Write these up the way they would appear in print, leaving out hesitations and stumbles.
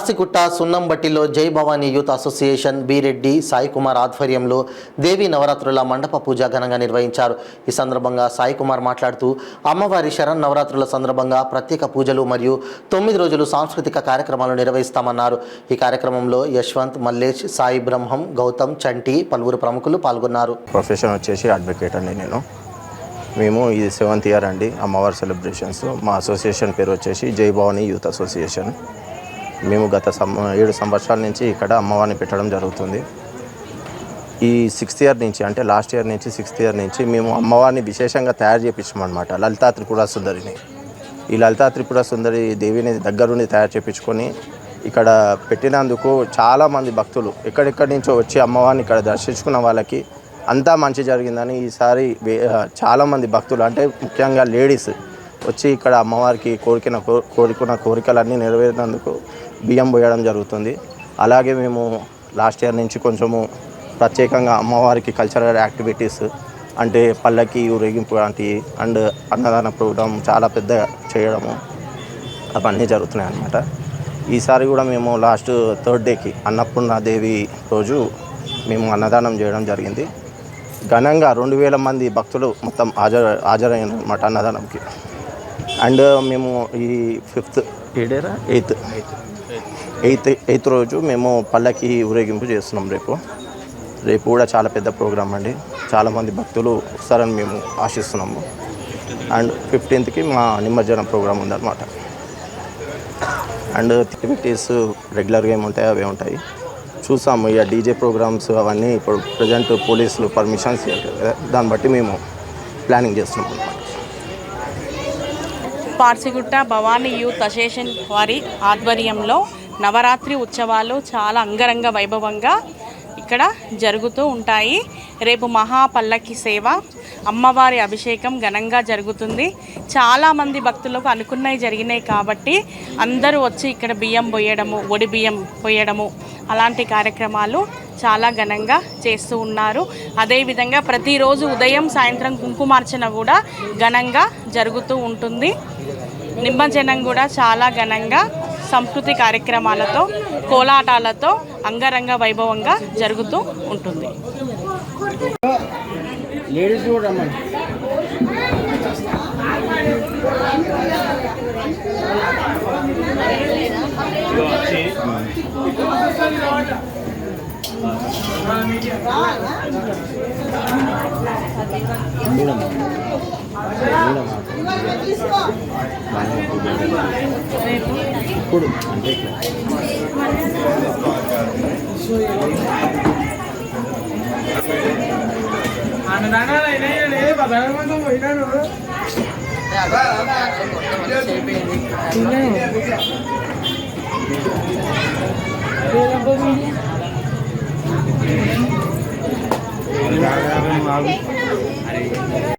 పార్సిగుట్ట సున్నంబట్టిలో Jai Bhavani youth association B Reddy Sai Kumar ఆధ్వర్యంలో దేవీ నవరాత్రుల మండప పూజ ఘనంగా నిర్వహించారు. ఈ సందర్భంగా సాయి కుమార్ మాట్లాడుతూ అమ్మవారి శరణ్ నవరాత్రుల సందర్భంగా ప్రత్యేక పూజలు మరియు 9 రోజులు సాంస్కృతిక కార్యక్రమాలు నిర్వహిస్తామన్నారు. ఈ కార్యక్రమంలో యశ్వంత్, మల్లేష్, సాయి బ్రహ్మం, గౌతమ్, చంటి పలువురు ప్రముఖులు పాల్గొన్నారు. ప్రొఫెషన్ వచ్చేసి అడ్వకేట్ అండి. మేము ఇది 7th ఇయర్ అండి అమ్మవారి సెలబ్రేషన్స్. మా అసోసియేషన్ పేరు వచ్చేసి జై భవానీ యూత్ అసోసియేషన్. మేము గత 7 సంవత్సరాల నుంచి ఇక్కడ అమ్మవారిని పెట్టడం జరుగుతుంది. ఈ 6th ఇయర్ నుంచి అంటే లాస్ట్ ఇయర్ నుంచి 6th ఇయర్ నుంచి మేము అమ్మవారిని విశేషంగా తయారు చేయించామన్నమాట. లలితా త్రిపుర సుందరిని, ఈ లలితా త్రిపుర సుందరి దేవిని దగ్గరుండి తయారు చేయించుకొని ఇక్కడ పెట్టినందుకు చాలామంది భక్తులు ఎక్కడెక్కడి నుంచో వచ్చి అమ్మవారిని ఇక్కడ దర్శించుకున్న వాళ్ళకి అంతా మంచి జరిగిందని ఈసారి చాలామంది భక్తులు అంటే ముఖ్యంగా లేడీస్ వచ్చి ఇక్కడ అమ్మవారికి కోరుకున్న కోరికలన్నీ నెరవేరినందుకు బియ్యం పోయడం జరుగుతుంది. అలాగే మేము లాస్ట్ ఇయర్ నుంచి కొంచెము ప్రత్యేకంగా అమ్మవారికి కల్చరల్ యాక్టివిటీస్ అంటే పల్లకి ఊరేగింపు లాంటివి అండ్ అన్నదాన ప్రోగ్రాం చాలా పెద్ద చేయడము అవన్నీ జరుగుతున్నాయి అన్నమాట. ఈసారి కూడా మేము లాస్ట్ 3rd డేకి అన్నపూర్ణాదేవి రోజు మేము అన్నదానం చేయడం జరిగింది. ఘనంగా 2000 మంది భక్తులు మొత్తం హాజరైనారు అన్నమాట అన్నదానంకి. అండ్ మేము ఈ 8th రోజు మేము పల్లకి ఊరేగింపు చేస్తున్నాం. రేపు కూడా చాలా పెద్ద ప్రోగ్రాం అండి. చాలామంది భక్తులు వస్తారని మేము ఆశిస్తున్నాము. అండ్ 15th మా నిమజ్జనం ప్రోగ్రాం ఉందన్నమాట. అండ్ యాక్టివిటీస్ రెగ్యులర్గా ఏముంటాయి అవే ఉంటాయి. చూసాము ఇక డీజే ప్రోగ్రామ్స్ అవన్నీ ఇప్పుడు ప్రజెంట్ పోలీసులు పర్మిషన్స్ ఇవ్వలేదు, దాన్ని బట్టి మేము ప్లానింగ్ చేస్తున్నాం. పార్సిగుట్ట భవానీ యూత్ అసోసియేషన్ వారి ఆధ్వర్యంలో నవరాత్రి ఉత్సవాలు చాలా అంగరంగ వైభవంగా ఇక్కడ జరుగుతూ ఉంటాయి. రేపు మహాపల్లకి సేవ, అమ్మవారి అభిషేకం ఘనంగా జరుగుతుంది. చాలామంది భక్తులకు అనుకున్నవి జరిగినాయి కాబట్టి అందరూ వచ్చి ఇక్కడ బియ్యం పోయడము, ఒడి బియ్యం పోయడము అలాంటి కార్యక్రమాలు చాలా ఘనంగా చేస్తూ ఉన్నారు. అదేవిధంగా ప్రతిరోజు ఉదయం సాయంత్రం కుంకుమార్చన కూడా ఘనంగా జరుగుతూ ఉంటుంది. నిమజ్జనం కూడా చాలా ఘనంగా సంస్కృతి కార్యక్రమాలతో, కోలాటాలతో అంగరంగ వైభవంగా జరుగుతూ ఉంటుంది. ఇప్పుడు అంటే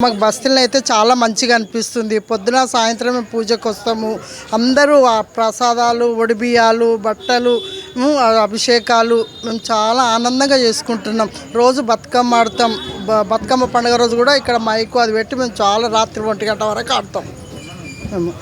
మాకు బస్తీలో అయితే చాలా మంచిగా అనిపిస్తుంది. పొద్దున సాయంత్రం పూజకు వస్తాము. అందరూ ఆ ప్రసాదాలు, ఒడిబియ్యాలు, బట్టలు, అభిషేకాలు మేము చాలా ఆనందంగా చేసుకుంటున్నాం. రోజు బతుకమ్మ ఆడతాం. బతుకమ్మ పండుగ రోజు కూడా ఇక్కడ మైకు అది పెట్టి మేము చాలా రాత్రి 1 గంట వరకు ఆడతాం మేము.